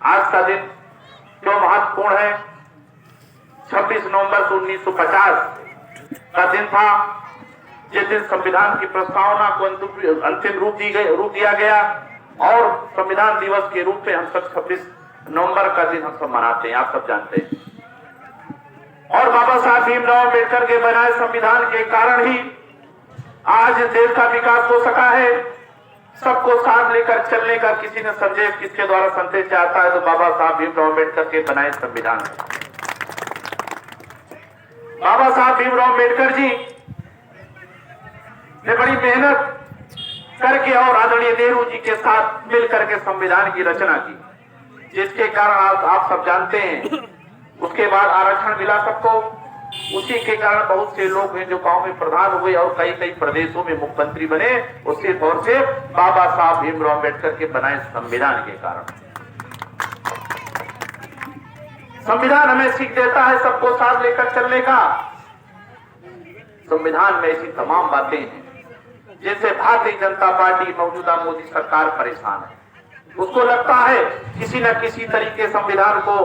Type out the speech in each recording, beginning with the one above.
आज का दिन क्यों महत्वपूर्ण है? 26 नवंबर 1950 का दिन था जिस दिन संविधान की प्रस्तावना को अंतिम रूप दिया गया और संविधान दिवस के रूप में हम सब 26 नवंबर का दिन हम सब मनाते हैं, आप सब जानते हैं। और बाबा साहब भीमराव अम्बेडकर के बनाए संविधान के कारण ही आज देश का विकास हो सका है। सबको साथ लेकर चलने का किसी ने संदेश किसके द्वारा संदेश चाहता है तो बाबा साहब भीमराव अम्बेडकर के बनाए संविधान। बाबा साहब भीमराव अम्बेडकर जी ने बड़ी मेहनत करके और आदरणीय नेहरू जी के साथ मिलकर के संविधान की रचना की, जिसके कारण आप सब जानते हैं उसके बाद आरक्षण मिला सबको। उसी के कारण बहुत से लोग हैं जो गांव में प्रधान हुए और कई कई प्रदेशों में मुख्यमंत्री बने, उसके तौर से बाबा साहब भीमराव अम्बेडकर के बनाए संविधान के कारण। संविधान हमें सीख देता है सबको साथ लेकर चलने का। संविधान में ऐसी तमाम बातें हैं जिनसे भारतीय जनता पार्टी मौजूदा मोदी सरकार परेशान है। उसको लगता है किसी न किसी तरीके संविधान को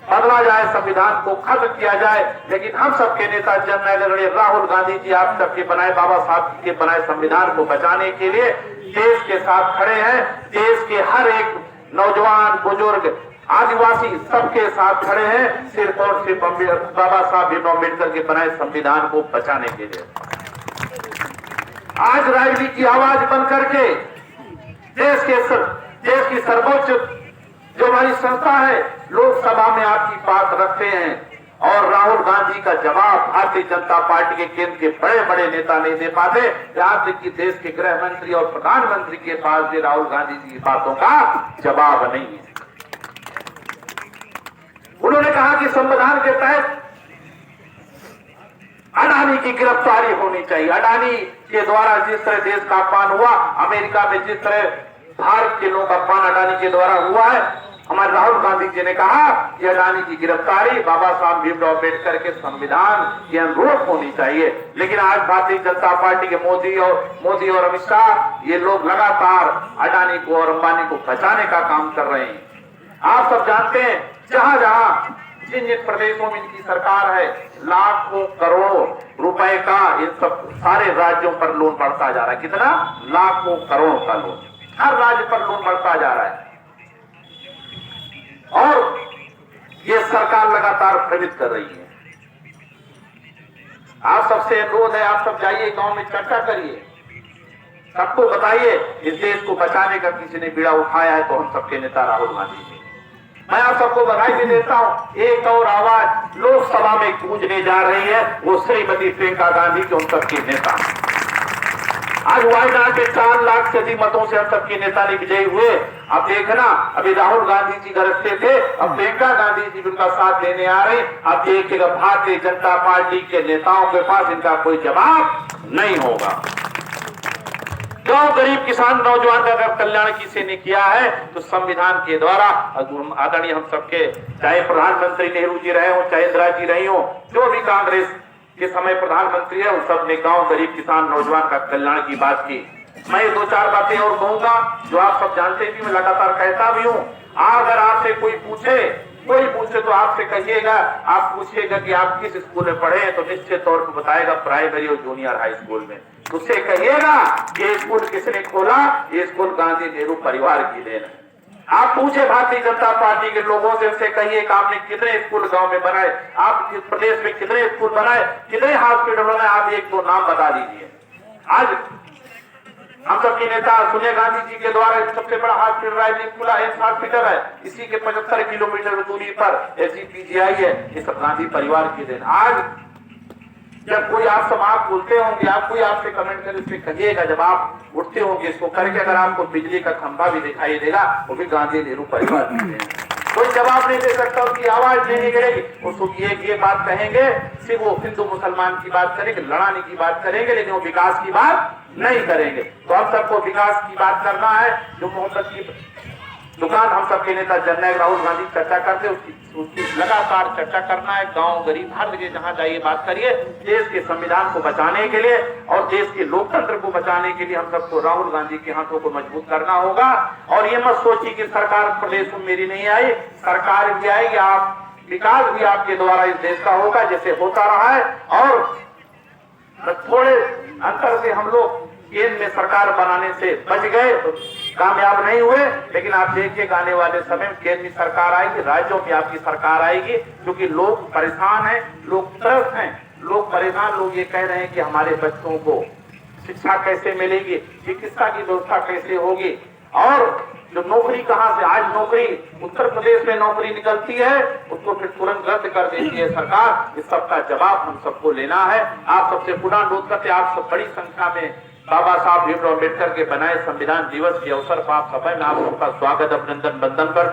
बदला जाए, संविधान को खत्म किया जाए, लेकिन हम सबके नेता जननायक राहुल गांधी जी आप सबके बनाए बाबा साहब के बनाए संविधान को बचाने के लिए देश के साथ खड़े हैं। देश के हर एक नौजवान, बुजुर्ग, आदिवासी सबके साथ खड़े हैं सिर्फ और सिर्फ बाबा साहब भीमराव अम्बेडकर के बनाए संविधान को बचाने के लिए। आज राजनीति की आवाज बन करके देश की सर्वोच्च जो हमारी संस्था है लोकसभा में आपकी बात रखते हैं और राहुल गांधी का जवाब भारतीय जनता पार्टी के केंद्र के बड़े बड़े नेता नहीं दे पाते। यहाँ तक कि देश के गृह मंत्री और प्रधानमंत्री के पास भी राहुल गांधी जी की बातों का जवाब नहीं है। उन्होंने कहा कि संविधान के तहत अडानी की गिरफ्तारी होनी चाहिए। अडानी के द्वारा जिस तरह देश का अपमान हुआ, अमेरिका में जिस तरह भारत के लोगों का अपमान अडानी के द्वारा हुआ है, हमारे राहुल गांधी जी ने कहा कि अडानी की गिरफ्तारी बाबा साहब भीमराव अम्बेडकर के संविधान के अनुरूप होनी चाहिए। लेकिन आज भारतीय जनता पार्टी के मोदी और अमित शाह ये लोग लगातार अडानी को और अंबानी को बचाने का काम कर रहे हैं। आप सब जानते हैं जहां जहां जिन जिन प्रदेशों में इनकी सरकार है लाखों करोड़ों रुपए का इन सब सारे राज्यों पर लोन बढ़ता जा रहा है। कितना? लाखों करोड़ों का लोन हर राज्य पर लोन बढ़ता जा रहा है और ये सरकार लगातार प्रेरित कर रही है। आप सबसे अनुरोध है, आप सब जाइए गांव में चर्चा करिए, सबको बताइए इस देश को बचाने का किसी ने बीड़ा उठाया है तो हम सबके नेता राहुल गांधी जी। मैं आप सबको बधाई भी देता हूं। एक और आवाज लोकसभा में गूंजने जा रही है, वो श्रीमती प्रियंका गांधी जो हम सबके नेता। आज वायनाड में 4 लाख से अधिक मतों से हम सबके नेता ने विजयी हुए। अब देखना, अभी राहुल गांधी जी गरजते थे, अब प्रियंका गांधी जी उनका साथ देने आ रहे। अब देखिएगा भारतीय जनता पार्टी के नेताओं के पास इनका कोई जवाब नहीं होगा। गांव गरीब किसान नौजवान का अगर कल्याण किसी ने किया है तो संविधान के द्वारा आदरणीय हम सबके, चाहे प्रधानमंत्री नेहरू जी रहे हो, चाहे इंदिरा जी रही हो, जो भी कांग्रेस के समय प्रधानमंत्री है, उन सब ने गांव गरीब किसान नौजवान का कल्याण की बात की। मैं 2-4 बातें और कहूंगा जो आप सब जानते भी, मैं लगातार कहता भी हूं। अगर आपसे कोई पूछे तो आपसे कहिएगा, आप पूछिएगा कि आप किस स्कूल में पढ़े हैं तो निश्चित तौर पर बताएगा प्राइमरी और जूनियर हाई स्कूल में। उससे कहिएगा ये स्कूल किसने खोला, ये स्कूल गांधी नेहरू परिवार की देन है। आप पूछे भारतीय जनता पार्टी के लोगों से, उससे कहिए कि आपने कितने स्कूल गांव में बनाए, आप इस प्रदेश में कितने स्कूल बनाए, कितने हॉस्पिटल बनाए, आप 1-2 नाम बता दीजिए। आज हम सबके नेता सोनिया गांधी जी के द्वारा सबसे बड़ा हॉस्पिटल रायपुर खुला एम्स हॉस्पिटल है, इसी के 75 किलोमीटर दूरी पर SCPGI है। ये सब गांधी परिवार की देन। आज जब कोई आप सब आप बोलते होंगे, आप कोई आपसे कमेंट करे, उससे कहिएगा जब आप उठते होंगे इसको करके, अगर आपको बिजली का खंभा भी दिखाई देगा वो भी गांधी नेहरू परिवार की देन। कोई जवाब नहीं दे सकता, उसकी आवाज नहीं निकलेगी। उसको ये बात कहेंगे, सिर्फ वो हिंदू मुसलमान की बात करेंगे, लड़ाने की बात करेंगे, लेकिन वो विकास की बात नहीं करेंगे। तो हम सबको विकास की बात करना है। जो मोहब्बत की दुकान हम सबके नेता जननायक राहुल गांधी चर्चा करते, उसकी लगातार चर्चा करना है। गांव गरीब हर जगह जहां जाइए बात करिए। देश के संविधान को बचाने के लिए और देश के लोकतंत्र को बचाने के लिए हम सबको राहुल गांधी के हाथों को मजबूत करना होगा। और ये मत सोचिए कि सरकार प्रदेश में मेरी नहीं आई, सरकार भी आएगी, आप विकास भी आपके द्वारा इस देश का होगा जैसे होता रहा है। और थोड़े अंतर से हम लोग केंद्र में सरकार बनाने से बच गए, तो कामयाब नहीं हुए, लेकिन आप देखिएगा आने वाले समय में केंद्र में सरकार आएगी, राज्यों में आपकी सरकार आएगी, क्योंकि लोग परेशान हैं, लोग त्रस्त हैं, लोग परेशान, लोग ये कह रहे हैं कि हमारे बच्चों को शिक्षा कैसे मिलेगी, चिकित्सा की व्यवस्था कैसे होगी, और जो नौकरी कहां से, आज नौकरी उत्तर प्रदेश में नौकरी निकलती है उसको फिर तुरंत रद्द कर देती है सरकार। इस सब का जवाब हम सबको लेना है। आप सबसे पुनः अनुरोध करते, आप सब बड़ी संख्या में बाबा साहब भीमराव अम्बेडकर के बनाए संविधान दिवस के अवसर पर आप सभा में आप सबका स्वागत अभिनंदन वंदन करते।